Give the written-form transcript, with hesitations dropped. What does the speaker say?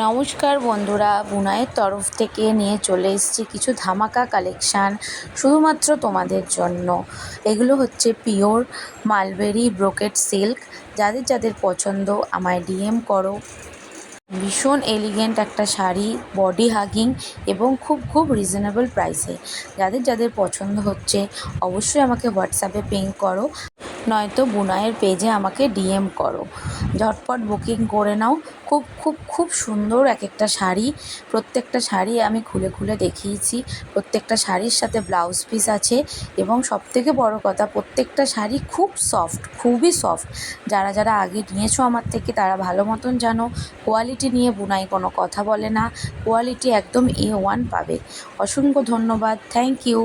নমস্কার বন্ধুরা, বুনাইয়ের তরফ থেকে নিয়ে চলে এসেছি কিছু ধামাকা কালেকশান শুধুমাত্র তোমাদের জন্য। এগুলো হচ্ছে পিওর মালবেরি ব্রোকেট সিল্ক। যাদের যাদের পছন্দ আমায় ডিএম করো। ভীষণ এলিগেন্ট একটা শাড়ি, বডি হাগিং এবং খুব রিজনেবল প্রাইসে। যাদের যাদের পছন্দ হচ্ছে অবশ্যই আমাকে হোয়াটসঅ্যাপে পিং করো, নয়তো বুনাইয়ের পেজে আমাকে ডিএম করো। ঝটপট বুকিং করে নাও। খুব সুন্দর এক একটা শাড়ি। প্রত্যেকটা শাড়ি আমি খুলে খুলে দেখিয়েছি। প্রত্যেকটা শাড়ির সাথে ব্লাউজ পিস আছে এবং সবথেকে বড় কথা, প্রত্যেকটা শাড়ি খুব সফট, খুবই সফট। যারা যারা আগে নিয়েছো আমার থেকে তারা ভালো মতন জানো, কোয়ালিটি নিয়ে বুনাই কোনো কথা বলে না। কোয়ালিটি একদম A1 পাবে। অসংখ্য ধন্যবাদ, থ্যাংক ইউ।